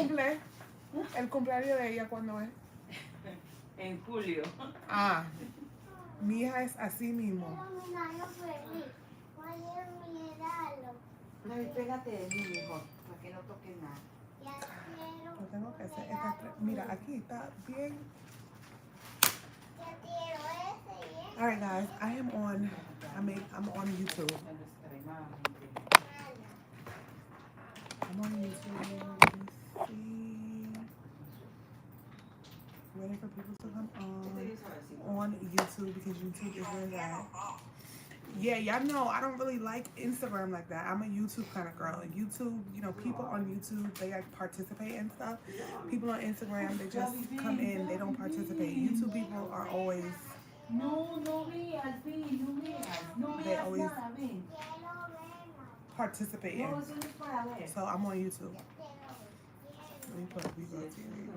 cumple? ¿El cumpleaños de ella cuándo es? En julio. Ah, mi hija es así mismo. No, y pégate de mí, hijo, para que no toque nada. Lo tengo que hacer. Mira, aquí está bien. Alright guys, I'm on YouTube. I'm on YouTube. Let me see. Waiting for people to come on YouTube because YouTube is where that. Yeah, y'all know I don't really like Instagram like that. I'm a YouTube kind of girl. YouTube, you know, people on YouTube, they like participate and stuff. People on Instagram, they just come in, they don't participate. YouTube people are always... They always participate in. So I'm on YouTube. Let me put VGIRL TV.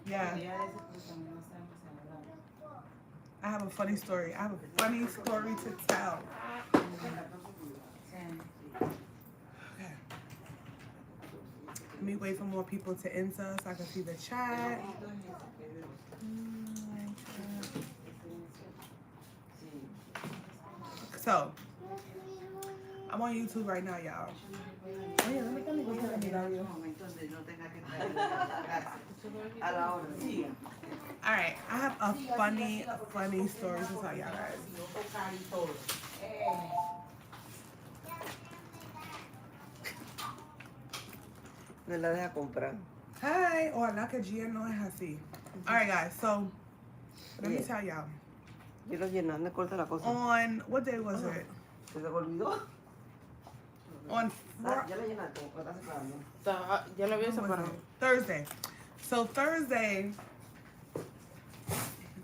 Yeah. I have a funny story. I have a funny story to tell. Okay. Let me wait for more people to enter so I can see the chat. So, I'm on YouTube right now, y'all. Alright, I have a funny story to tell y'all guys. Me la deja comprar. Hi, hola que Gia no es así. Alright guys, so let me tell y'all. Yo lo llené, me corta la cosa. On, what day was it? ¿Se te olvidó? On Ya la llenaste, ¿o estás separando? Ya lo había separado. Thursday. So Thursday,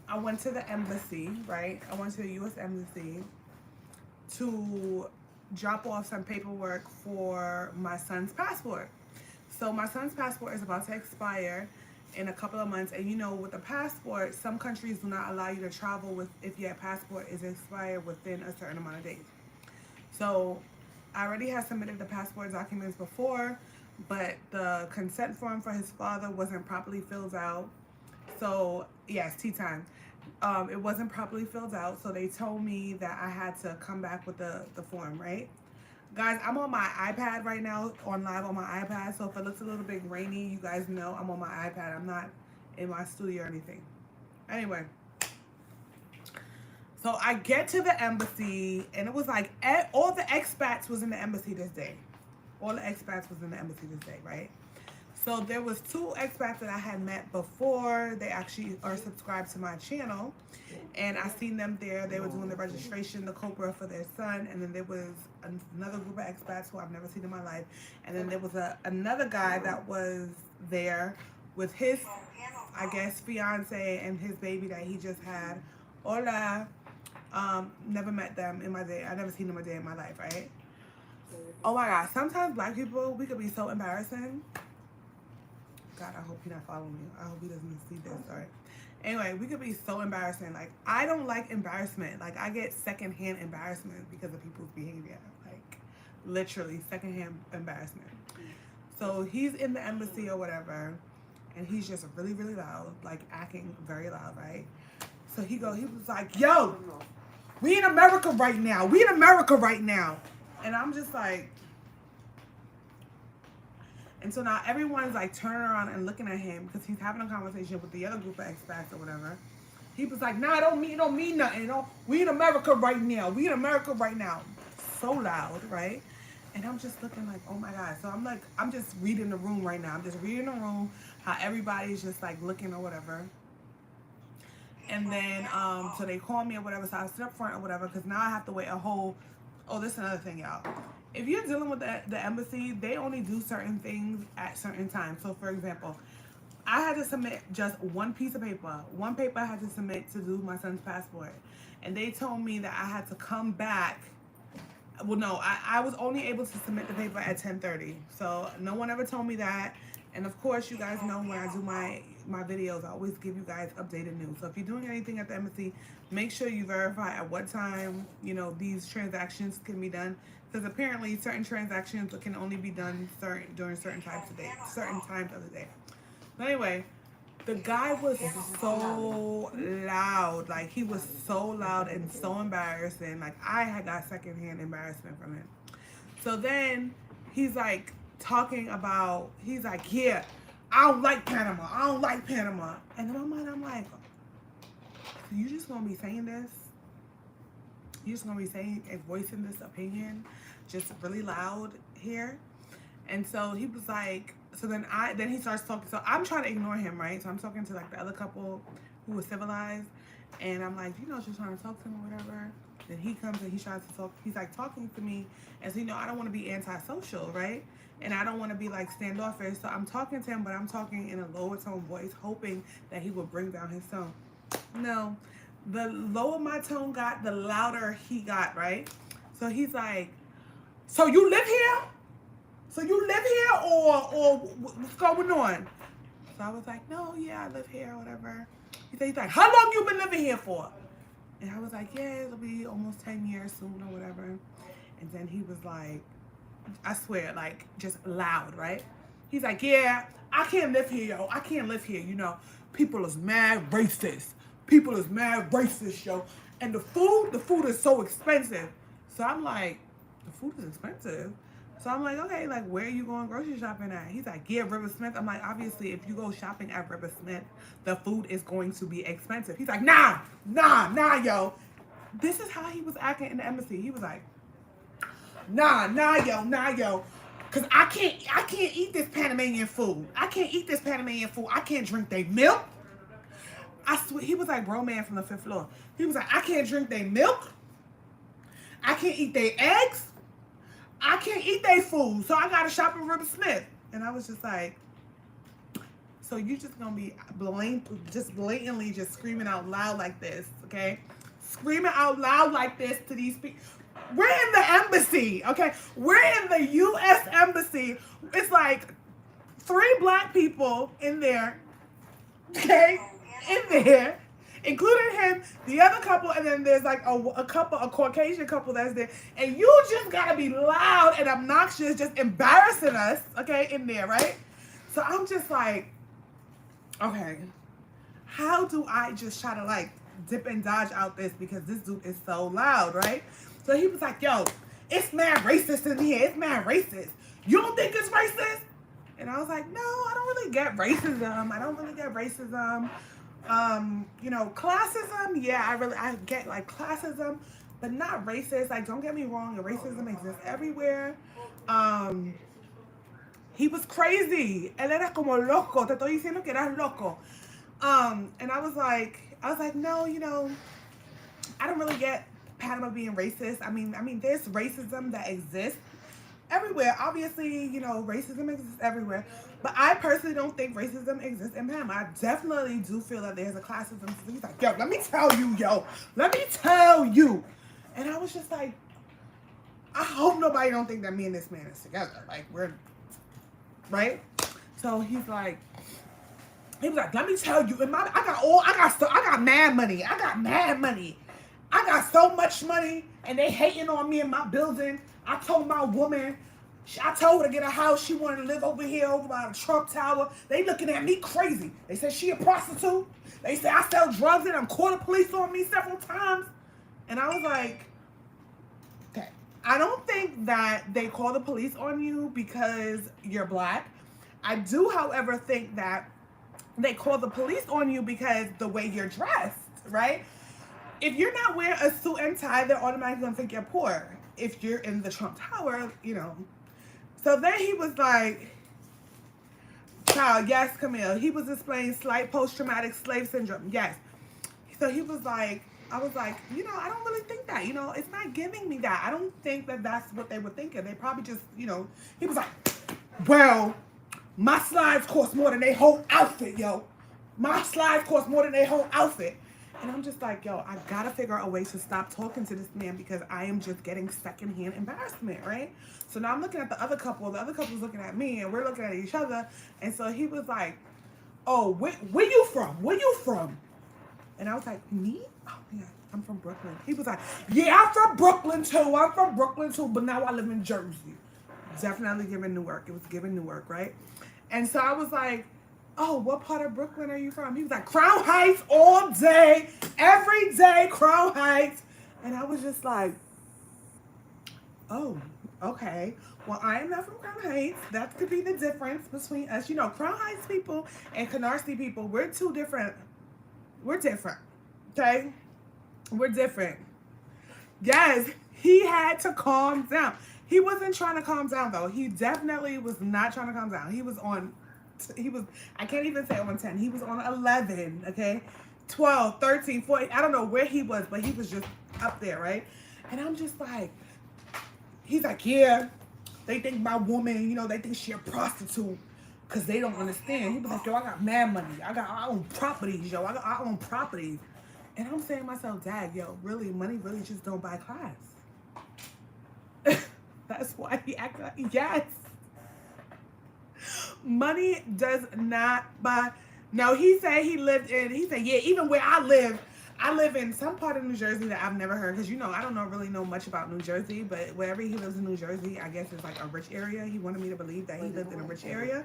I went to the embassy, right? I went to the U.S. Embassy to drop off some paperwork for my son's passport. So my son's passport is about to expire in a couple of months, and you know, with the passport, some countries do not allow you to travel with if your passport is expired within a certain amount of days. So I already had submitted the passport documents before, but the consent form for his father wasn't properly filled out. So yes, tea time. It wasn't properly filled out, so they told me that I had to come back with the form, right? Guys, I'm on my iPad right now, on live on my iPad, so if it looks a little bit grainy, you guys know I'm on my iPad. I'm not in my studio or anything. Anyway, so I get to the embassy, and it was like all the expats was in the embassy this day. All the expats was in the embassy this day, right? So there was 2 expats that I had met before. They actually are subscribed to my channel, and I seen them there. They were doing the registration, the COBRA for their son, and then there was another group of expats who I've never seen in my life, and then there was another guy that was there with his, I guess, fiance and his baby that he just had. Hola. Never met them in my day. I never seen them a day in my life, right? Oh my God. Sometimes black people, we could be so embarrassing. God, I hope he's not following me. I hope he doesn't see this. Sorry. Anyway, we could be so embarrassing. Like, I don't like embarrassment. Like, I get secondhand embarrassment because of people's behavior. Like, literally secondhand embarrassment. So he's in the embassy or whatever, and he's just really, really loud, like acting very loud, right? So he was like, yo, we in America right now. We in America right now. And I'm just like, and so now everyone's like turning around and looking at him because he's having a conversation with the other group of expats or whatever. He was like, nah, it don't mean nothing. We in America right now. We in America right now. So loud, right? And I'm just looking like, oh my God. So I'm just reading the room right now. I'm just reading the room, how everybody's just like looking or whatever. And then, so they call me or whatever, so I sit up front or whatever, because now I have to wait a whole, oh, this is another thing, y'all. If you're dealing with the embassy, they only do certain things at certain times. So, for example, I had to submit just one piece of paper. One paper I had to submit to do my son's passport. And they told me that I had to come back. Well, no, I was only able to submit the paper at 10:30. So, no one ever told me that. And of course, you guys know when I do my videos, I always give you guys updated news. So if you're doing anything at the embassy, make sure you verify at what time, you know, these transactions can be done. Because apparently certain transactions can only be done during certain times of the day. But anyway, the guy was so loud. Like, he was so loud and so embarrassing. Like, I had got secondhand embarrassment from him. So then he's like talking about, he's like, yeah, I don't like Panama. I don't like Panama. And in my mind, I'm like, so you just gonna be saying this? You just gonna be saying and voicing this opinion just really loud here? And so he was like, so then he starts talking. So I'm trying to ignore him, right? So I'm talking to like the other couple who was civilized, and I'm like, you know, just trying to talk to him or whatever. Then he comes and he tries to talk. He's like talking to me, and so, you know, I don't want to be antisocial, right? And I don't want to be like standoffish. So I'm talking to him, but I'm talking in a lower tone voice, hoping that he will bring down his tone. No, the lower my tone got, the louder he got, right? So he's like, so you live here? So you live here or what's going on? So I was like, no, yeah, I live here or whatever. He's like, how long you been living here for? And I was like, yeah, it'll be almost 10 years soon or whatever. And then he was like, I swear, like, just loud, right? He's like, yeah, I can't live here, yo. I can't live here, you know. People is mad racist. People is mad racist, yo. And the food is so expensive. So I'm like, the food is expensive? So I'm like, okay, like, where are you going grocery shopping at? He's like, yeah, River Smith. I'm like, obviously, if you go shopping at River Smith, the food is going to be expensive. He's like, nah, yo. This is how he was acting in the embassy. He was like, nah, yo. Cause I can't eat this Panamanian food. I can't eat this Panamanian food. I can't drink their milk. I swear, he was like bro man from the 5th floor. He was like, I can't drink their milk. I can't eat their eggs. I can't eat their food. So I gotta shop at River Smith. And I was just like, so you just gonna be blatantly just screaming out loud like this, okay? Screaming out loud like this to these people. We're in the embassy, okay? We're in the U.S. embassy. It's like 3 black people in there, okay? In there, including him, the other couple, and then there's like a Caucasian couple that's there. And you just gotta be loud and obnoxious, just embarrassing us, okay, in there, right? So I'm just like, okay, how do I just try to like dip and dodge out this because this dude is so loud, right? So he was like, yo, it's mad racist in here. It's mad racist. You don't think it's racist? And I was like, no, I don't really get racism. I don't really get racism. You know, classism, yeah, I get like classism, but not racist. Like, don't get me wrong, racism exists everywhere. He was crazy. Él era como loco. Te estoy diciendo que eras loco. And I was like, no, you know, I don't really get Panama being racist. I mean, there's racism that exists everywhere. Obviously, you know, racism exists everywhere. But I personally don't think racism exists in Panama. I definitely do feel that there's a classism. So he's like, yo, let me tell you, yo. Let me tell you. And I was just like, I hope nobody don't think that me and this man is together. Like, we're, right? So he was like, let me tell you, I got mad money. I got so much money, and they hating on me in my building. I told my woman, I told her to get a house. She wanted to live over here, over by the Trump Tower. They looking at me crazy. They said she a prostitute. They said I sell drugs and I'm called the police on me several times. And I was like, okay. I don't think that they call the police on you because you're black. I do, however, think that they call the police on you because the way you're dressed, right? If you're not wearing a suit and tie, they're automatically going to think you're poor. If you're in the Trump Tower, you know. So then he was like, child, yes, Camille. He was explaining slight post-traumatic slave syndrome. Yes. So he was like, I was like, you know, I don't really think that. You know, it's not giving me that. I don't think that that's what they were thinking. They probably just, you know. He was like, well, my slides cost more than their whole outfit, yo. My slides cost more than their whole outfit. And I'm just like, yo, I gotta figure out a way to stop talking to this man because I am just getting secondhand embarrassment, right? So now I'm looking at the other couple. The other couple's looking at me, and we're looking at each other. And so he was like, oh, where you from? Where you from? And I was like, me? Oh, yeah, I'm from Brooklyn. He was like, yeah, I'm from Brooklyn, too. I'm from Brooklyn, too. But now I live in Jersey. Definitely giving Newark. It was giving Newark, right? And so I was like, oh, what part of Brooklyn are you from? He was like, Crown Heights all day, every day, Crown Heights. And I was just like, oh, okay. Well, I am not from Crown Heights. That could be the difference between us. You know, Crown Heights people and Canarsie people, we're two different. We're different, okay? We're different. Yes, he had to calm down. He wasn't trying to calm down, though. He definitely was not trying to calm down. He was, I can't even say on 10. He was on 11, okay? 12, 13, 14. I don't know where he was, but he was just up there, right? And I'm just like, he's like, yeah, they think my woman, you know, they think she a prostitute because they don't understand. He was like, yo, I got mad money. I own properties, yo. I own properties. And I'm saying to myself, Dad, yo, really, money really just don't buy class. That's why he acted like, yes. Money does not buy. No, he said yeah, even where I live in some part of New Jersey that I've never heard. Because, you know, I don't really know much about New Jersey. But wherever he lives in New Jersey, I guess it's like a rich area. He wanted me to believe that he lived in a rich area.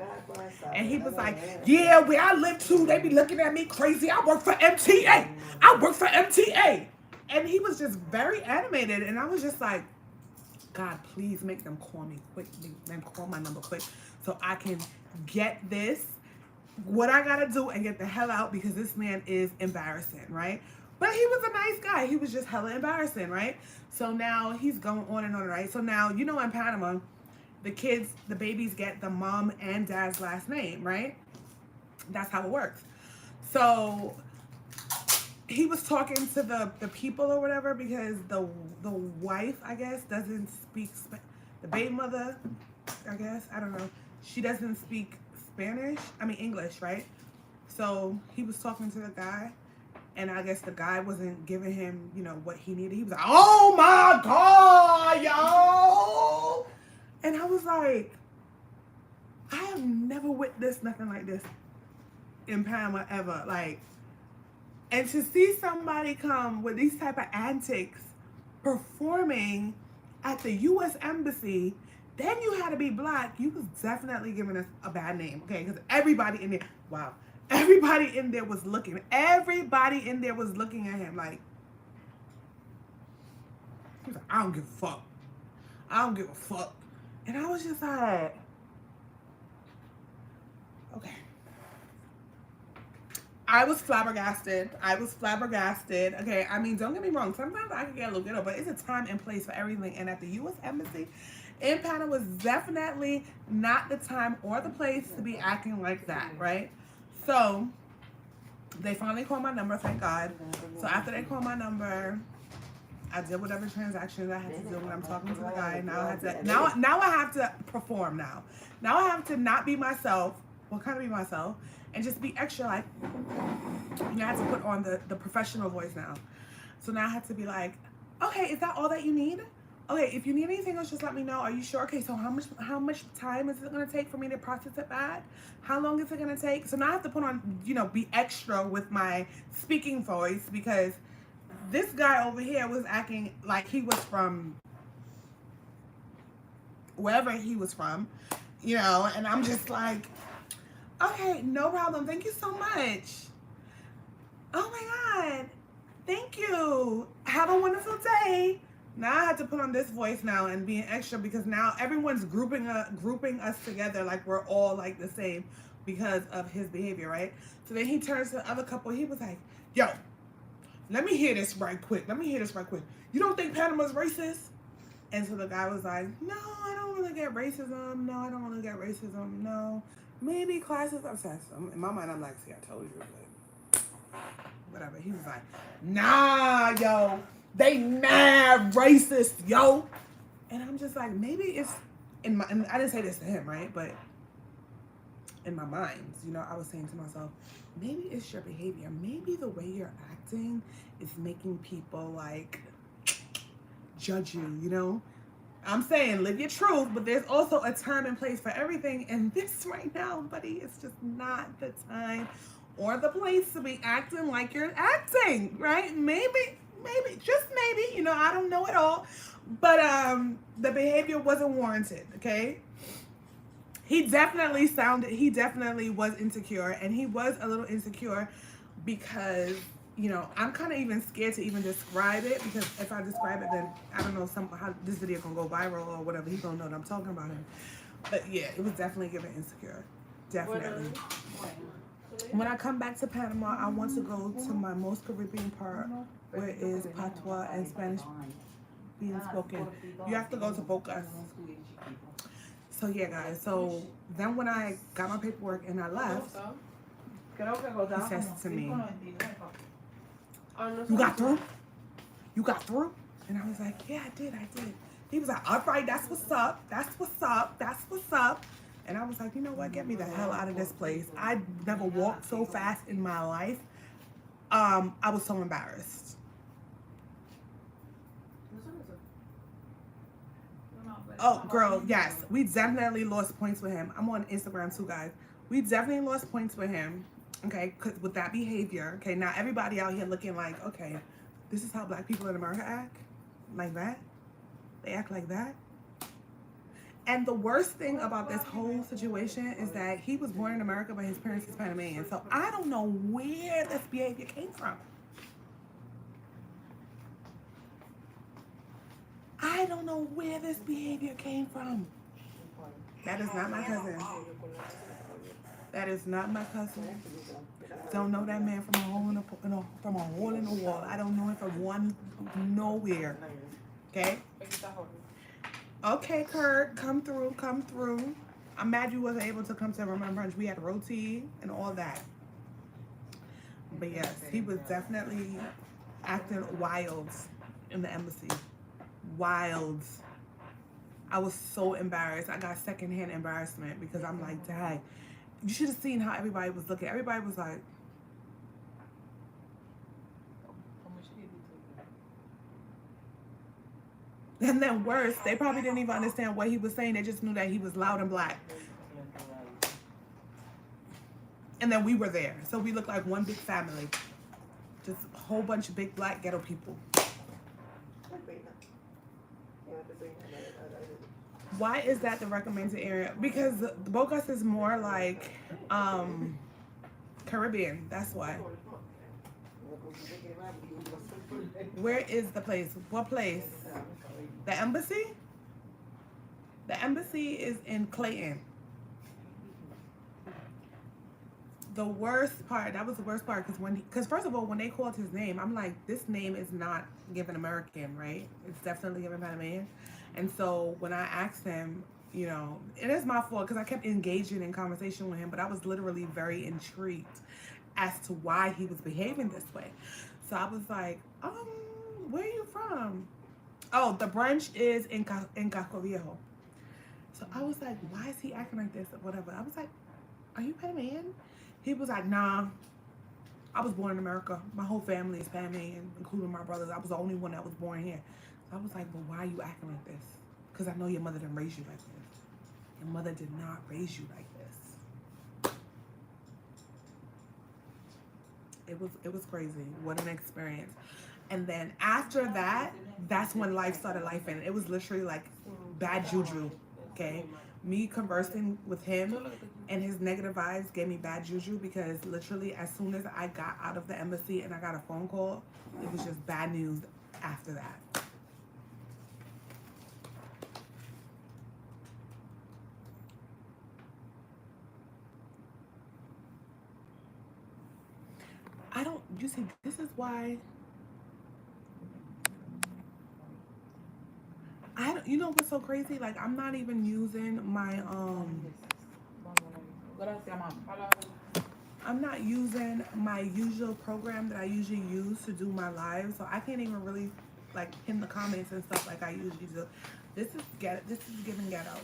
And he was like, yeah, where I live too, they be looking at me crazy. I work for MTA. I work for MTA. And he was just very animated. And I was just like, God, please make them call me quick. Make them call my number quick so I can get this, what I gotta do, and get the hell out because this man is embarrassing, right? But he was a nice guy. He was just hella embarrassing, right? So now he's going on and on, right? So now, you know, in Panama, the babies get the mom and dad's last name, right? That's how it works. So he was talking to the people or whatever because the wife, I guess, doesn't speak the baby mother, I guess, I don't know, she doesn't speak English, right? So he was talking to the guy, and I guess the guy wasn't giving him, you know, what he needed. He was like, oh my God, yo! And I was like, I have never witnessed nothing like this in Panama ever. Like, and to see somebody come with these type of antics performing at the U.S. Embassy, then you had to be black. You was definitely giving us a bad name, okay? Because everybody in there, wow. Everybody in there was looking. Everybody in there was looking at him like, he was like, I don't give a fuck. I don't give a fuck. And I was just like, okay. I was flabbergasted. Okay, I mean, don't get me wrong. Sometimes I can get a little ghetto, but it's a time and place for everything. And at the U.S. Embassy in Panama was definitely not the time or the place to be acting like that, right? So they finally called my number, thank God. So after they called my number, I did whatever transactions I had to do when I'm talking to the guy. Now I have to perform now. Now I have to not be myself. Well, kind of be myself. And just be extra, like, you know, I have to put on the professional voice now. So now I have to be like, okay, is that all that you need? Okay, if you need anything else, just let me know. Are you sure? Okay, so how much time is it going to take for me to process it back? How long is it going to take? So now I have to put on, you know, be extra with my speaking voice because this guy over here was acting like he was from wherever he was from, you know, and I'm just like, okay, no problem. Thank you so much. Oh my God. Thank you. Have a wonderful day. Now I have to put on this voice now and being extra because now everyone's grouping us together like we're all like the same because of his behavior, right? So then he turns to the other couple. He was like, yo, let me hear this right quick. You don't think Panama's racist? And so the guy was like, no, I don't really get racism. No. Maybe class is obsessed. In my mind, I'm like, see, I told you. But whatever. He was like, nah, yo. They mad racist, yo. And I'm just like, maybe it's, and I didn't say this to him, right? But in my mind, you know, I was saying to myself, maybe it's your behavior. Maybe the way you're acting is making people like judge you, you know? I'm saying live your truth, but there's also a time and place for everything. And this right now, buddy, it's just not the time or the place to be acting like you're acting, right? Maybe, just maybe, you know, I don't know at all. But the behavior wasn't warranted, okay? He definitely was insecure, and he was a little insecure because, you know, I'm kind of even scared to even describe it, because if I describe it, then I don't know how this video gonna go viral or whatever. He's gonna know that I'm talking about him. But yeah, it was definitely giving insecure. Definitely. When I come back to Panama, I want to go to my most Caribbean part, where it is patois and Spanish being spoken. You have to go to Bocas. So yeah, guys. So then when I got my paperwork and I left, he says to me, "You got through? You got through?" And I was like, "Yeah, I did. He was like, "All right, that's what's up. That's what's up. That's what's up." And I was like, "You know what? Get me the hell out of this place." I never walked so fast in my life. I was so embarrassed. Oh, girl, yes. We definitely lost points with him. I'm on Instagram too, guys. We definitely lost points with him, okay, because with that behavior, okay, now everybody out here looking like, okay, this is how black people in America act? Like that? They act like that? And the worst thing about this whole situation is that he was born in America, but his parents is Panamanian. So I don't know where this behavior came from. I don't know where this behavior came from. That is not my cousin. That is not my cousin. Don't know that man from a hole in the wall. I don't know him from nowhere. Okay? Okay, Kurt, come through. I'm mad you wasn't able to come to Remembrance. We had roti and all that. But yes, he was definitely acting wild in the embassy. Wild. I was so embarrassed. I got secondhand embarrassment because I'm like, dang, you should have seen how everybody was looking. Everybody was like, and then worse, they probably didn't even understand what he was saying. They just knew that he was loud and black. And then we were there. So we looked like one big family. Just a whole bunch of big black ghetto people. Why is that the recommended area? Because Bocas is more like Caribbean. That's why. Where is the place? What place? The embassy? The embassy is in Clayton. The worst part, that was the worst part, because first of all, when they called his name, I'm like, this name is not given American, right? It's definitely given Panamanian. And so when I asked him, you know, it is my fault because I kept engaging in conversation with him, but I was literally very intrigued as to why he was behaving this way. So I was like, where are you from? Oh, the brunch is in Casco Viejo. So I was like, why is he acting like this or whatever? I was like, are you Panamanian? He was like, nah, I was born in America. My whole family is Panamanian, including my brothers. I was the only one that was born here. So I was like, well, why are you acting like this? Because I know your mother didn't raise you like this. Your mother did not raise you like this. It was crazy. What an experience. And then after that, that's when life started lifing. It was literally like bad juju, okay? Me conversing with him and his negative vibes gave me bad juju, because literally as soon as I got out of the embassy and I got a phone call, it was just bad news after that. You see, this is why you know what's so crazy? Like, I'm not even using my I'm not using my usual program that I usually use to do my live, so I can't even really like pin the comments and stuff like I usually do. This is giving ghetto.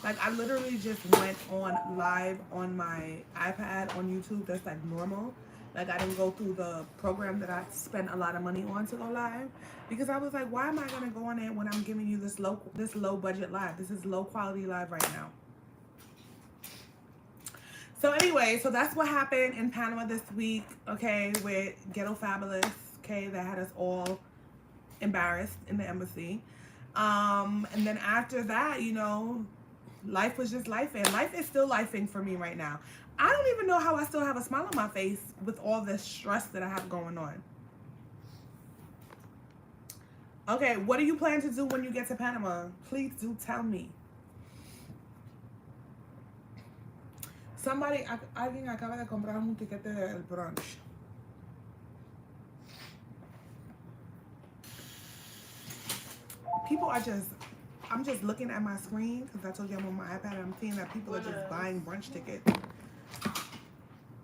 Like, I literally just went on live on my iPad on YouTube. That's like normal. Like, I didn't go through the program that I spent a lot of money on to go live, because I was like, why am I gonna go on it when I'm giving you this low budget live? This is low quality live right now. So anyway, so that's what happened in Panama this week, okay, with Ghetto Fabulous, okay, that had us all embarrassed in the embassy. And then after that, you know, life was just lifing. Life is still lifing for me right now. I don't even know how I still have a smile on my face with all this stress that I have going on. Okay, what do you plan to do when you get to Panama? Please do tell me. Alguien acaba de comprar un tiquete del brunch. People are just, I'm just looking at my screen, because I told you I'm on my iPad, and I'm seeing that people are just buying brunch tickets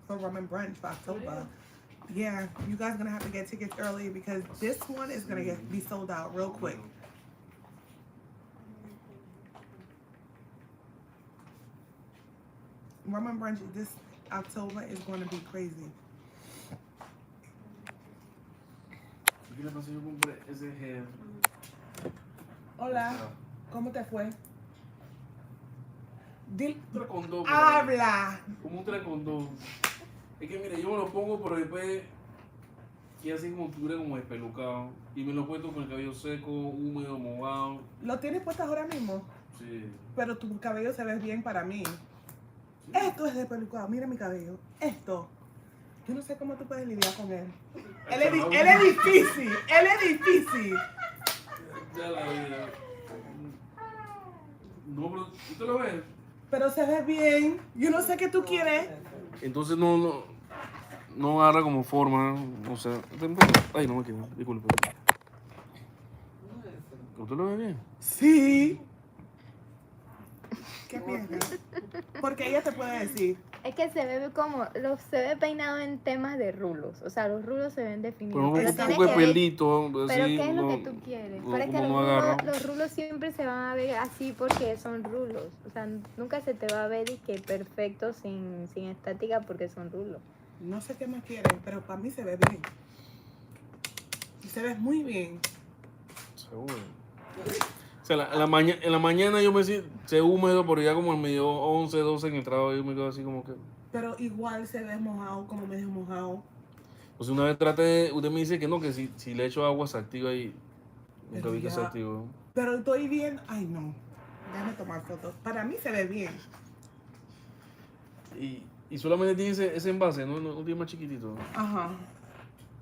for rum and brunch for October. Yeah, you guys are going to have to get tickets early, because this one is going to be sold out real quick. Rum and brunch this October is going to be crazy. Hola, ¿cómo te fue? Habla. Como un 3 con 2. Es que mire, yo me lo pongo, pero después queda así como tuviera como espelucado. Y me lo he puesto con el cabello seco, húmedo, mojado. ¿Lo tienes puesto ahora mismo? Sí. Pero tu cabello se ve bien para mí. Sí. Esto es despelucado. Mira mi cabello. Esto. Yo no sé cómo tú puedes lidiar con él. Él es difícil. Él es difícil. Ya la vida. No, pero ¿tú te lo ves? Pero se ve bien. Yo no sé qué tú quieres. Entonces no agarra como forma, no sé. Ay, no me queda, disculpe. ¿Usted lo ve bien? Sí. ¿Qué piensas? Porque ella te puede decir. Es que se ve como, se ve peinado en temas de rulos. O sea, los rulos se ven definidos. Pero Pero un poco de pelito. Pero así, ¿qué es lo que tú quieres? Pero es que los rulos siempre se van a ver así porque son rulos. O sea, nunca se te va a ver y que perfecto sin estática porque son rulos. No sé qué más quieres, pero para mí se ve bien. Se ve muy bien. Seguro. O sea, en la mañana yo me siento húmedo, pero ya como al medio 11, 12 en el trabajo yo me quedo así como que... Pero igual se ve mojado, como medio mojado. Pues una vez usted me dice que no, que si le echo agua se activa y nunca vi que se activó. Pero estoy bien, ay no, déjame tomar fotos. Para mí se ve bien. Y solamente tiene ese envase, no tiene más chiquitito. Ajá.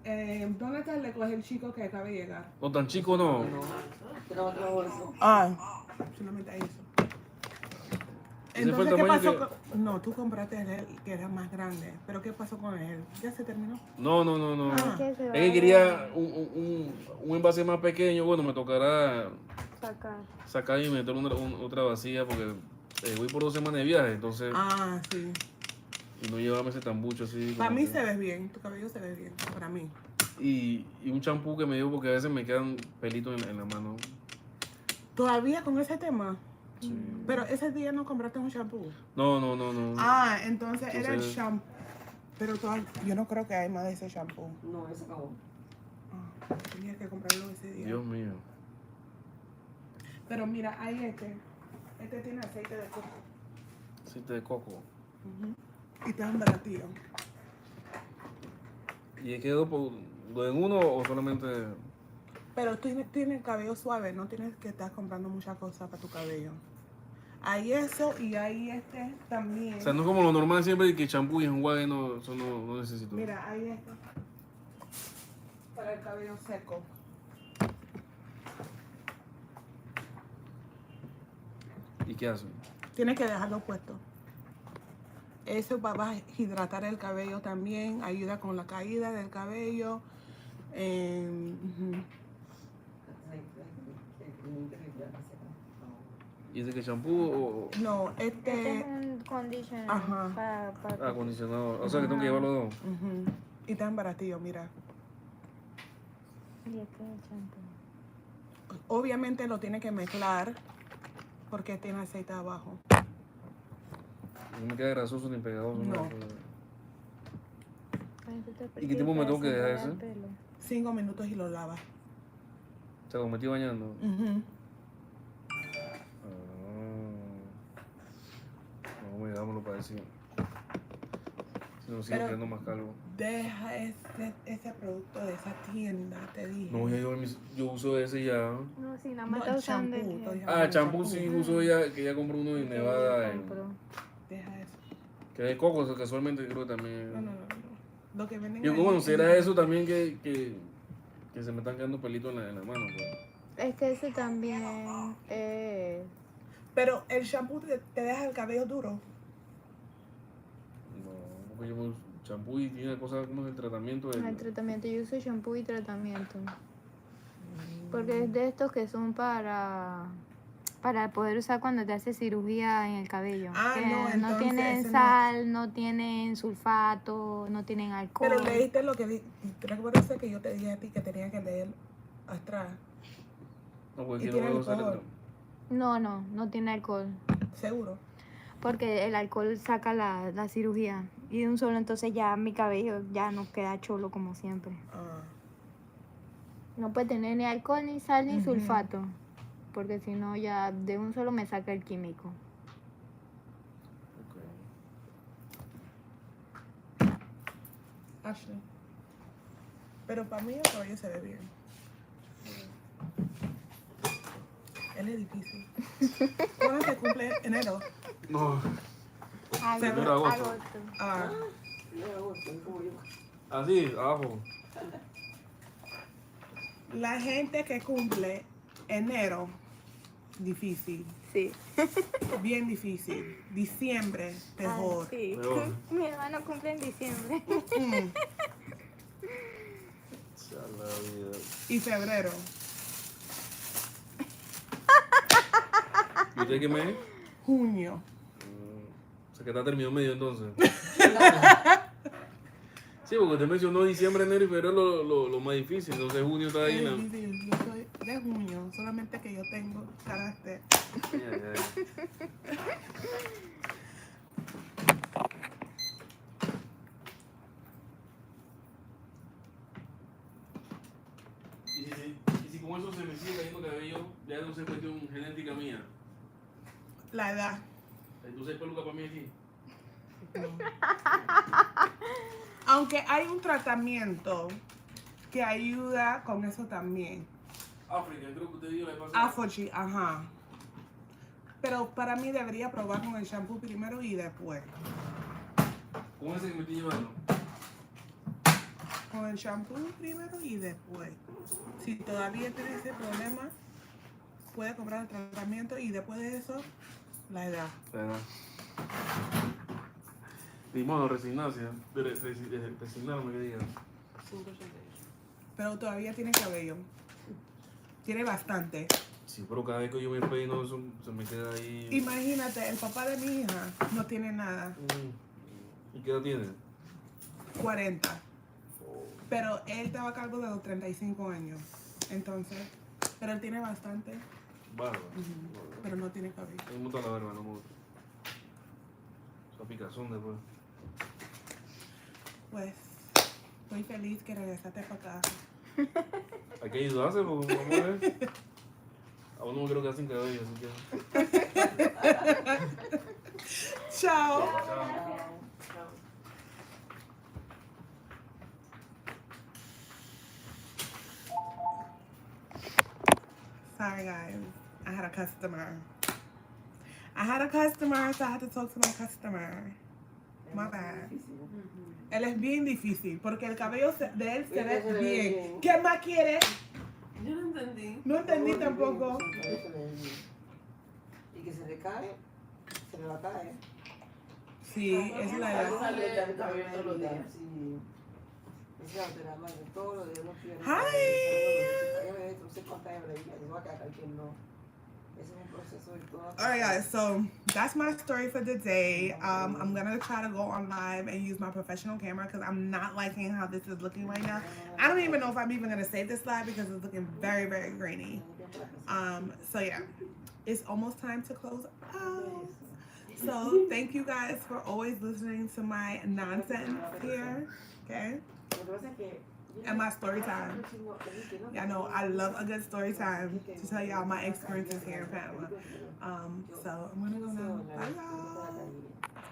¿Dónde está el coge el chico que acaba de llegar? No tan chico, no. Ah, solamente hay eso. Entonces, ¿qué pasó? No, tú compraste el que era más grande. ¿Pero qué pasó con él? ¿Ya se terminó? No. Ah. Es que quería un envase más pequeño. Bueno, me tocará sacar y meter otra vacía porque voy por 2 semanas de viaje, entonces... Ah, sí. Y no llevarme ese tambucho así. Para mí se ve bien, tu cabello se ve bien, para mí. Y un champú que me dio porque a veces me quedan pelitos en la mano. ¿Todavía con ese tema? Sí. Pero ese día no compraste un shampoo. No. Ah, entonces era el shampoo. Pero yo no creo que hay más de ese shampoo. No, ese acabó. Ah, tenía que comprarlo ese día. Dios mío. Pero mira, hay este tiene aceite de coco. Aceite de coco. Y está en baratillo. ¿Y quedó en uno o solamente...? Pero tú tienes el cabello suave, no tienes que estar comprando muchas cosas para tu cabello. Hay eso y hay también. O sea, no es como lo normal siempre que champú y enjuague, no, eso no necesito. Mira, hay para el cabello seco. ¿Y qué hace? Tienes que dejarlo puesto. Eso va a hidratar el cabello también, ayuda con la caída del cabello. ¿Y ese que champú o...? No, Este es un conditioner. Ajá. Acondicionador. O sea, que tengo que llevarlo dos. Y está en baratillo, mira. Y este es el champú. Obviamente lo tiene que mezclar porque tiene aceite abajo. No me queda grasoso ni pegajoso. No. nada. ¿Y qué tiempo me tengo que dejar eso? 5 minutos y lo lavas. O sea, lo metí bañando. Ujú. No, me dámoslo para decir. Si no sigo Pero- quedando más calvo. Deja ese producto de esa tienda, te dije. No, ya yo uso ese ya. No, sí, nada No, más está el usando champú, el estoy gel. hablando Ah, del champú sí uso ya, que ya compré uno en Que Nevada. yo compro. Deja eso. Que de coco, casualmente creo que también. No. Lo que venden Yo, ahí bueno, es será diferente. eso también que se me están quedando pelitos en la mano. Pues. Es que ese también es... Pero el shampoo te deja el cabello duro. No, porque yo uso champú y tiene cosas como el tratamiento. El tratamiento, yo uso shampoo y tratamiento. Porque es de estos que son para poder usar cuando te haces cirugía en el cabello. Ah, Que no, no entonces tienen ese no. sal, no tienen sulfato, no tienen alcohol. Pero leíste lo que recuerdas que yo te dije a ti que tenía que leer atrás. No, porque Y quiero tiene usar alcohol. No tiene alcohol. Seguro. Porque el alcohol saca la cirugía. Y de un solo entonces ya mi cabello ya no queda cholo como siempre. Ah. No puede tener ni alcohol, ni sal, ni Ujú. sulfato. Porque si no ya de un solo me saca el químico. Ashley. Pero para mí el cabello se ve bien. Él es difícil. ¿Cuándo se cumple enero? No, Febrero, Primero de agosto. Ah, No me gusta, es como yo. así, abajo. la gente que cumple enero, difícil. Sí. Bien difícil. Diciembre, mejor. Sí. Peor. Mi hermano cumple en diciembre. Mm. Ya la vida. Y febrero. ¿Y usted qué mes? Junio. O sea que está terminado medio entonces. Sí, porque usted mencionó diciembre, enero y febrero lo más difícil. Entonces junio está ahí. Es ¿no? difícil. Yo soy de junio, solamente que yo tengo carácter. Ya. Y si con eso se me sigue cayendo cabello, ya no se cuestión genética mía. La edad. Entonces hay peluca para mí aquí. Aunque hay un tratamiento que ayuda con eso también. África, creo que usted dijo la pasada. Afochi, ajá. Pero para mí debería probar con el shampoo primero y después. Con ese que me estoy llevando. Con el shampoo primero y después. Si todavía tiene ese problema, puede comprar el tratamiento y después de eso, la edad. ¿Verdad? Ni modo, resignarse. Resignarme, que diga. Pero todavía tiene cabello. Tiene bastante. Sí, pero cada vez que yo me peino, eso se me queda ahí. Imagínate, el papá de mi hija no tiene nada. ¿Y qué edad tiene? 40. Pero él estaba a cargo de los 35 años. Entonces, pero él tiene bastante. Barba. Pero no tiene cabello. A mí me gusta la barba, no me gusta. Esa picazón después. Pues, estoy feliz que regresaste para acá. Hay que ayudarse, porque vamos a ver. A uno no creo que hacen cabello, así que. Chao. Sorry guys, I had a customer. So I had to talk to my customer. My bad. Él es bien difícil porque el cabello de él se ve bien. ¿Qué más quiere? Yo no entendí. No entendí tampoco. Y que se le cae, se le va a caer. Sí, esa es la edad. Todos los días. Sí. Esa es la madre, todos los días no quiere. Hi. No sé cuántas hebras, y se va a quedar que no. Alright guys, so that's my story for the day. I'm gonna try to go on live and use my professional camera because I'm not liking how this is looking right now. I don't even know if I'm even gonna save this live because it's looking very, very grainy. So yeah, it's almost time to close out. So thank you guys for always listening to my nonsense here, okay? And my story time. Y'all know I love a good story time to tell y'all my experiences here in Panama. So I'm gonna go now. Bye y'all.